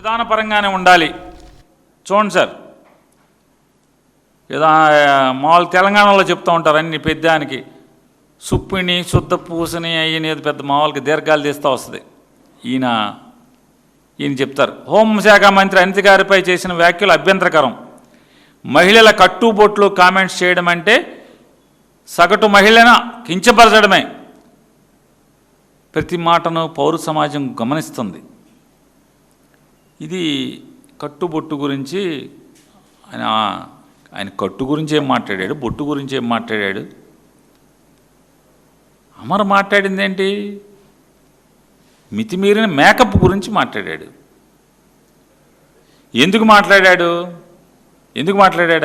విధానపరంగానే ఉండాలి. చూడండి సార్, ఏదో మామూలు తెలంగాణలో చెప్తూ ఉంటారు అన్ని పెద్దానికి సుప్పిని శుద్ధ పూసని అయ్యని పెద్ద మామూలుగా దీర్ఘాలు తీస్తూ వస్తుంది. ఈయన చెప్తారు, హోంశాఖ మంత్రి అనిత గారిపై చేసిన వ్యాఖ్యలు అభ్యంతరకరం. మహిళల కట్టుబొట్లు కామెంట్స్ చేయడం అంటే సగటు మహిళను కించపరచడమే. ప్రతి మాటను పౌర సమాజం గమనిస్తుంది. ఇది కట్టుబొట్టు గురించి ఆయన కట్టు గురించి ఏం మాట్లాడాడు, బొట్టు గురించి ఏం మాట్లాడాడు? అమర్ మాట్లాడింది ఏంటి? మితిమీరిన మేకప్ గురించి మాట్లాడాడు. ఎందుకు మాట్లాడాడు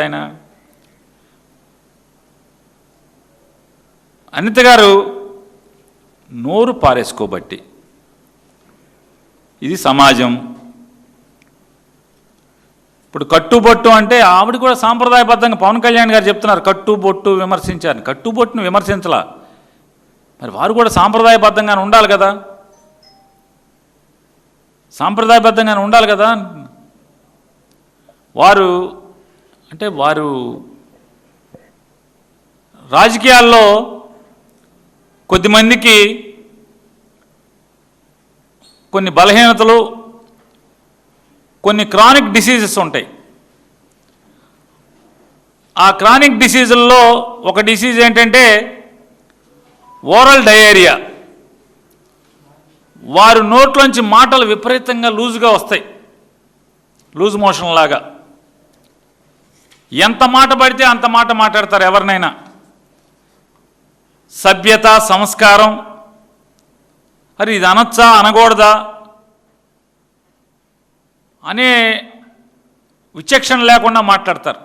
ఆయన? అనిత గారు నోరు పారేసుకోబట్టి. ఇది సమాజం. ఇప్పుడు కట్టుబొట్టు అంటే ఆవిడ కూడా సాంప్రదాయబద్ధంగా పవన్ కళ్యాణ్ గారు చెప్తున్నారు కట్టుబొట్టు విమర్శించారు. కట్టుబొట్టును విమర్శించలా, మరి వారు కూడా సాంప్రదాయబద్ధంగానే ఉండాలి కదా, సాంప్రదాయబద్ధంగానే ఉండాలి కదా. వారు రాజకీయాల్లో కొద్దిమందికి కొన్ని బలహీనతలు, కొన్ని క్రానిక్ డిసీజెస్ ఉంటాయి. ఆ క్రానిక్ డిసీజుల్లో ఒక డిసీజ్ ఏంటంటే ఓరల్ డయేరియా. వారు నోట్లోంచి మాటలు విపరీతంగా లూజుగా వస్తాయి, లూజ్ మోషన్ లాగా. ఎంత మాట పడితే అంత మాట మాట్లాడతారు ఎవరినైనా. సభ్యత, సంస్కారం, మరి ఇది అనొచ్చా అనకూడదా అనే విచక్షణ లేకుండా మాట్లాడతారు.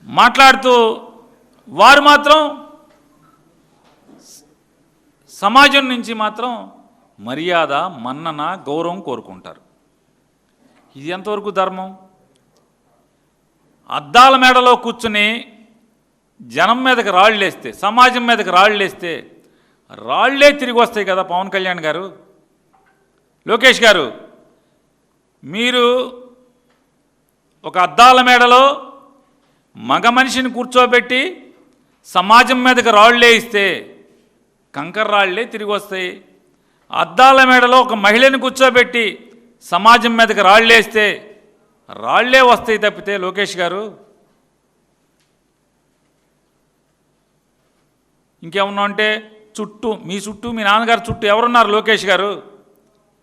మాట్లాడుతూ వారు మాత్రం సమాజం నుంచి మాత్రం మర్యాద, మన్నన, గౌరవం కోరుకుంటారు. ఇది ఎంతవరకు ధర్మం? అద్దాల మేడలో కూర్చుని జనం మీదకి రాళ్ళేస్తే, సమాజం మీదకి రాళ్ళేస్తే రాళ్లే తిరిగి వస్తాయి కదా. పవన్ కళ్యాణ్ గారు, లోకేష్ గారు, మీరు ఒక అద్దాల మేడలో మగ మనిషిని కూర్చోబెట్టి సమాజం మీదకి రాళ్లే ఇస్తే కంకర రాళ్లే తిరిగి వస్తాయి. అద్దాల మేడలో ఒక మహిళని కూర్చోబెట్టి సమాజం మీదకి రాళ్ళేస్తే రాళ్లే వస్తాయి తప్పితే. లోకేష్ గారు, ఇంకేమన్నా అంటే మీ చుట్టూ మీ నాన్నగారు చుట్టూ ఎవరున్నారు? లోకేష్ గారు,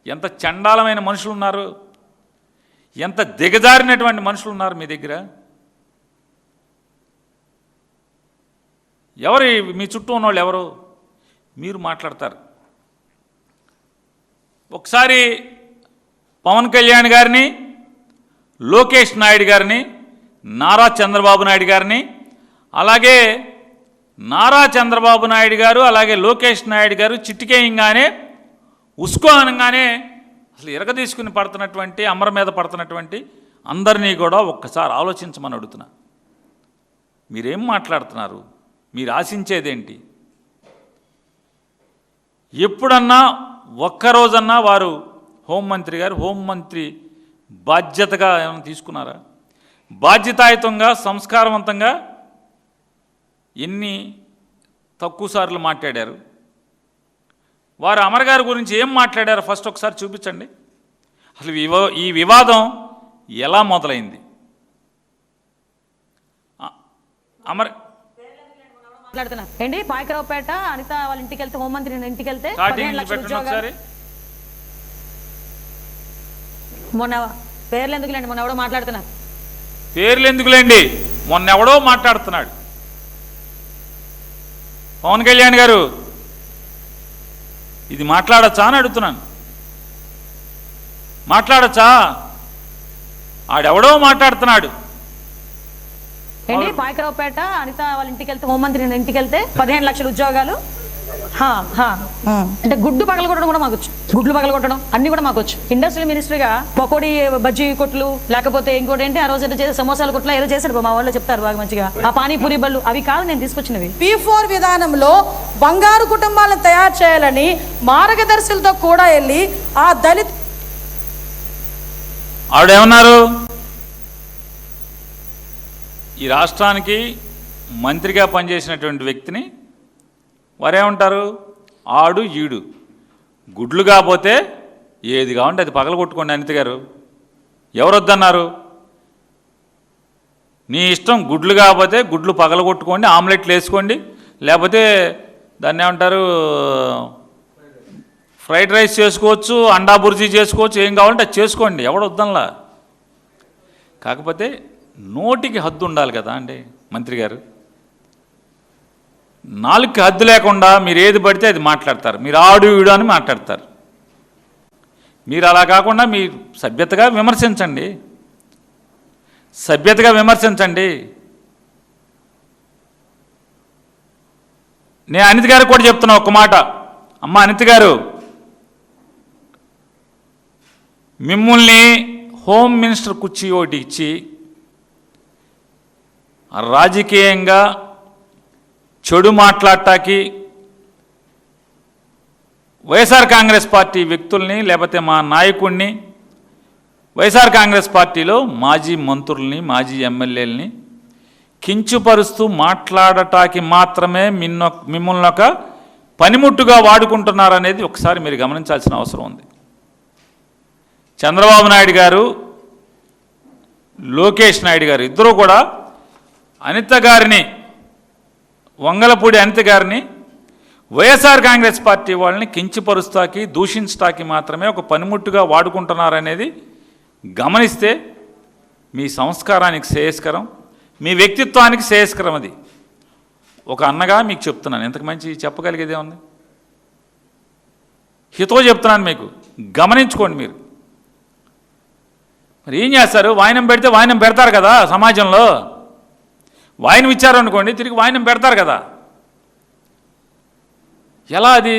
ఎంత చండాలమైన మనుషులు ఉన్నారు, ఎంత దిగజారినటువంటి మనుషులు ఉన్నారు మీ దగ్గర. ఎవరు మీ చుట్టూ ఉన్నవాళ్ళు ఎవరు? మీరు మాట్లాడతారు. ఒకసారి పవన్ కళ్యాణ్ గారిని, లోకేష్ నాయుడు గారిని, నారా చంద్రబాబు నాయుడు గారిని, అలాగే నారా చంద్రబాబు నాయుడు గారు అలాగే లోకేష్ నాయుడు గారు చిటికేయంగానే ఉస్కో అనగానే అసలు ఎరగదీసుకుని పడుతున్నటువంటి, అమర మీద పడుతున్నటువంటి అందరినీ కూడా ఒక్కసారి ఆలోచించమని అడుగుతున్నా. మీరేం మాట్లాడుతున్నారు? మీరు ఆశించేదేంటి? ఎప్పుడన్నా ఒక్కరోజన్నా వారు హోంమంత్రి గారు హోంమంత్రి బాధ్యతగా ఏమైనా తీసుకున్నారా? బాధ్యతాయుతంగా, సంస్కారవంతంగా ఎన్ని తక్కువ సార్లు మాట్లాడారు? వారు అమర్ గారి గురించి ఏం మాట్లాడారో ఫస్ట్ ఒకసారి చూపించండి. అసలు ఈ వివాదం ఎలా మొదలైంది? అమర్ ఏంటి పాయకరావుపేట అనిత వాళ్ళ ఇంటికి వెళ్తే, హోంమంత్రి ఇంటికి వెళ్తే మొన్న పేర్లు ఎందుకులేండి, మొన్న ఎవడో మాట్లాడుతున్నారు. పేర్లు ఎందుకులేండి, మొన్న ఎవడో మాట్లాడుతున్నాడు. పవన్ కళ్యాణ్ గారు ఇది మాట్లాడచ్చా అని అడుగుతున్నాను. మాట్లాడచ్చా? ఆడెవడో మాట్లాడుతున్నాడు. ఏంటి పాయకరావుపేట అనిత వాళ్ళ ఇంటికి వెళ్తే, హోంమంత్రి ఇంటికి వెళ్తే 15 లక్షల ఉద్యోగాలు. అంటే గుడ్డు పగల కొట్టడం కూడా మాకొచ్చు, గుడ్లు పగల కొట్టడం అన్ని కూడా మాకొచ్చు. ఇండస్ట్రియల్ మినిస్టర్గా పకోడీ బజ్జీ కొట్లు, లేకపోతే ఇంకోటి ఏంటి ఆ రోజు ఏదో చేసే సమోసాల కొట్లు ఏదో చేశాడు మా వాళ్ళు చెప్తారు బాగా మంచిగా. ఆ పానీపూరి బళ్ళు అవి కాదు నేను తీసుకొచ్చినవి. P4 విధానంలో బంగారు కుటుంబాలను తయారు చేయాలని మార్గదర్శులతో కూడా వెళ్ళి ఆ దళిత ఆవిడేమన్నారు, ఈ రాష్ట్రానికి మంత్రిగా పనిచేసినటువంటి వ్యక్తిని వారేమంటారు, ఆడు ఈడు, గుడ్లు కాకపోతే ఏది కావాలంటే అది పగలగొట్టుకోండి అనిత గారు. ఎవరు వద్దన్నారు? నీ ఇష్టం, గుడ్లు కాకపోతే గుడ్లు పగలగొట్టుకోండి, ఆమ్లెట్లు వేసుకోండి, లేకపోతే దాన్ని ఏమంటారు ఫ్రైడ్ రైస్ చేసుకోవచ్చు, అండా బుర్జీ చేసుకోవచ్చు, ఏం కావాలంటే అది చేసుకోండి, ఎవడు వద్దనలా. కాకపోతే నోటికి హద్దు ఉండాలి కదా అండి మంత్రి గారు. నాలుగుకి హద్దు లేకుండా మీరు ఏది పడితే అది మాట్లాడతారు, మీరు ఆడు ఈడు అని మాట్లాడతారు. మీరు అలా కాకుండా మీరు సభ్యతగా విమర్శించండి, సభ్యతగా విమర్శించండి. నేను అనిత గారికి కూడా చెప్తున్నా ఒక్క మాట, అమ్మ అనిత గారు, మిమ్మల్ని హోమ్ మినిస్టర్ కుర్చీ ఒకటి ఇచ్చి రాజకీయంగా చెడు మాట్లాడటానికి వైఎస్ఆర్ కాంగ్రెస్ పార్టీ వ్యక్తుల్ని లేకపోతే మా నాయకుడిని, వైఎస్ఆర్ కాంగ్రెస్ పార్టీలో మాజీ మంత్రుల్ని, మాజీ ఎమ్మెల్యేలని కించుపరుస్తూ మాట్లాడటానికి మాత్రమే మిమ్మల్ని ఒక పనిముట్టుగా వాడుకుంటున్నారనేది ఒకసారి మీరు గమనించాల్సిన అవసరం ఉంది. చంద్రబాబు నాయుడు గారు, లోకేష్ నాయుడు గారు ఇద్దరూ కూడా అనిత గారిని, వంగలపూడి అనిత గారిని వైఎస్ఆర్ కాంగ్రెస్ పార్టీ వాళ్ళని కించపరుస్తాకి, దూషించటానికి మాత్రమే ఒక పనిముట్టుగా వాడుకుంటున్నారనేది గమనిస్తే మీ సంస్కారానికి శ్రేయస్కరం, మీ వ్యక్తిత్వానికి శ్రేయస్కరం. అది ఒక అన్నగా మీకు చెప్తున్నాను, ఎంతకు మంచి చెప్పగలిగేదే ఉంది. హితో చెప్తున్నాను, మీకు గమనించుకోండి. మీరు మరి ఏం చేస్తారు, వాయినం పెడితే వాయినం పెడతారు కదా సమాజంలో. వాయినం ఇచ్చారు అనుకోండి, తిరిగి వాయినం పెడతారు కదా. ఎలా అది?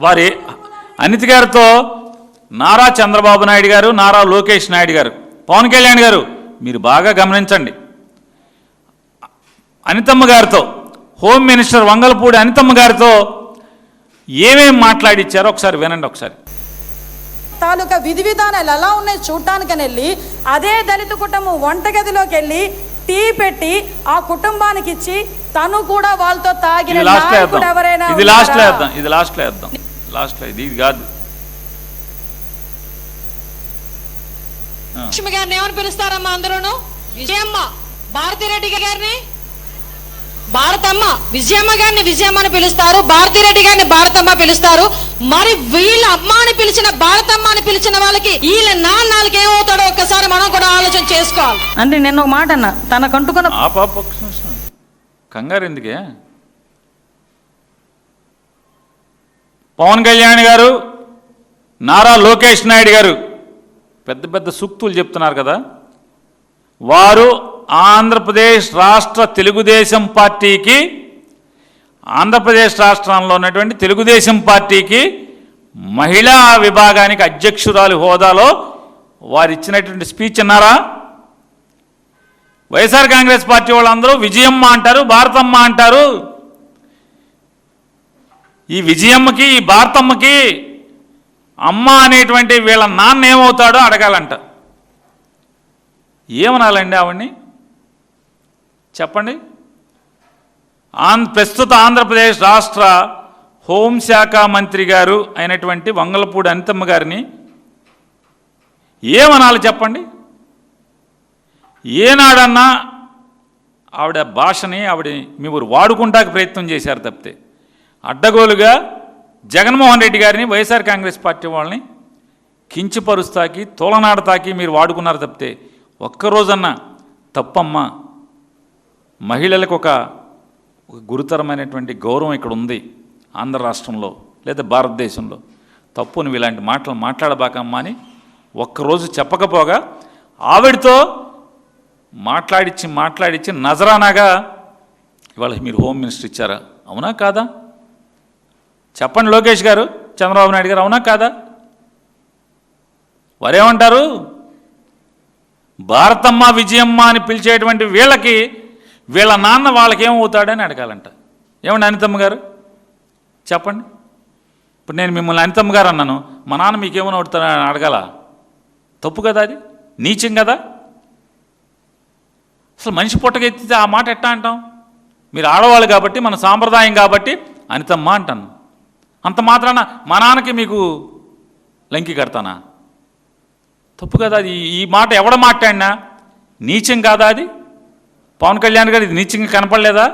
వారి అనిత గారితో నారా చంద్రబాబు నాయుడు గారు, నారా లోకేష్ నాయుడు గారు, పవన్ కళ్యాణ్ గారు మీరు బాగా గమనించండి. అనితమ్మ గారితో, హోమ్ మినిస్టర్ వంగలపూడి అనితమ్మ గారితో ఏమేం మాట్లాడిచ్చారో ఒకసారి వినండి. ఒకసారి తాలూకా విధి విధానాలు ఎలా ఉన్నాయి చూడటానికని వెళ్ళి అదే దళిత కుటుంబం వంటగదిలోకి వెళ్ళి టీ పెట్టి ఆ కుటుంబానికి ఇచ్చి తను కూడా వాళ్ళతో తాగిన నాయకుడు ఎవరైనా ఇది లాస్ట్లో వేద్దాం, ఇది లాస్ట్లో వేద్దాం, లాస్ట్లో ఇది కాదు. లక్ష్మి గారిని ఏమని పిలుస్తారమ్మా అందరూను? విజయమ్మ. భారతిరెడ్డి గారిని భారతమ్మ, విజయమ్మ గారిని విజయమ్మ అని పిలుస్తారు, భారతిరెడ్డి గారిని భారతమ్మ పిలుస్తారు. మరి వీళ్ళ అమ్మ అని పిలిచిన, భారతమ్మ అని పిలిచిన వాళ్ళకి వీళ్ళ నాన్నలకి ఏమవుతాడో ఒక్కసారి మనం కూడా ఆలోచన చేసుకోవాలి. అంటే నేను ఒక మాట అన్న, తనకంటుకున్న కంగారు ఎందుకే? పవన్ కళ్యాణ్ గారు, నారా లోకేష్ నాయుడు గారు పెద్ద పెద్ద సూక్తులు చెప్తున్నారు కదా. వారు ఆంధ్రప్రదేశ్ రాష్ట్ర తెలుగుదేశం పార్టీకి, ఆంధ్రప్రదేశ్ రాష్ట్రంలో ఉన్నటువంటి తెలుగుదేశం పార్టీకి మహిళా విభాగానికి అధ్యక్షురాలు హోదాలో వారు ఇచ్చినటువంటి స్పీచ్ అన్నారా? వైఎస్ఆర్ కాంగ్రెస్ పార్టీ వాళ్ళందరూ విజయమ్మ అంటారు, భారతమ్మ అంటారు. ఈ విజయమ్మకి, ఈ భారతమ్మకి అమ్మ అనేటువంటి వీళ్ళ నాన్న ఏమవుతాడో అడగాలంట. ఏమనాలండి ఆవిడ్ని చెప్పండి. ప్రస్తుత ఆంధ్రప్రదేశ్ రాష్ట్ర హోంశాఖ మంత్రి గారు అయినటువంటి వంగలపూడి అనితమ్మ గారిని ఏమనాలి చెప్పండి? ఏనాడన్నా ఆవిడ భాషని మీరు వాడుకుంటానికి ప్రయత్నం చేశారు తప్పితే, అడ్డగోలుగా జగన్మోహన్ రెడ్డి గారిని, వైఎస్ఆర్ కాంగ్రెస్ పార్టీ వాళ్ళని కించపరుస్తాకి, తోలనాడతాకి మీరు వాడుకున్నారు తప్పితే ఒక్కరోజన్నా తప్పమ్మా, మహిళలకు ఒక గురుతరమైనటువంటి గౌరవం ఇక్కడ ఉంది ఆంధ్ర రాష్ట్రంలో లేదా భారతదేశంలో, తప్పు నువ్వు ఇలాంటి మాటలు మాట్లాడబాకమ్మా అని ఒక్కరోజు చెప్పకపోగా ఆవిడతో మాట్లాడిచ్చి నజరానాగా ఇవాళ మీరు హోమ్ మినిస్టర్ ఇచ్చారా? అవునా కాదా? చెప్పండి లోకేష్ గారు, చంద్రబాబు నాయుడు గారు, అవునా కాదా? వారేమంటారు? భారతమ్మ, విజయమ్మ అని పిలిచేటువంటి వీళ్ళకి వీళ్ళ నాన్న వాళ్ళకేమవుతాడని అడగాలంట. ఏమండి అనితమ్మ గారు చెప్పండి. ఇప్పుడు నేను మిమ్మల్ని అనితమ్మ గారు అన్నాను, మా నాన్న మీకేమని అవుతాడని అడగాల? తప్పు కదా, అది నీచం కదా. అసలు మనిషి పుట్టకెత్తితే ఆ మాట ఎట్టా అంటాం? మీరు ఆడవాళ్ళు కాబట్టి, మన సాంప్రదాయం కాబట్టి అనితమ్మ అంటాను. అంత మాత్రాన మా నాన్నకి మీకు లంకి కడతానా? తప్పు కదా అది. ఈ మాట ఎవడ మాట్లాడినా నీచం కాదా అది? పవన్ కళ్యాణ్ గారు ఇది నీచంగా కనపడలేదా?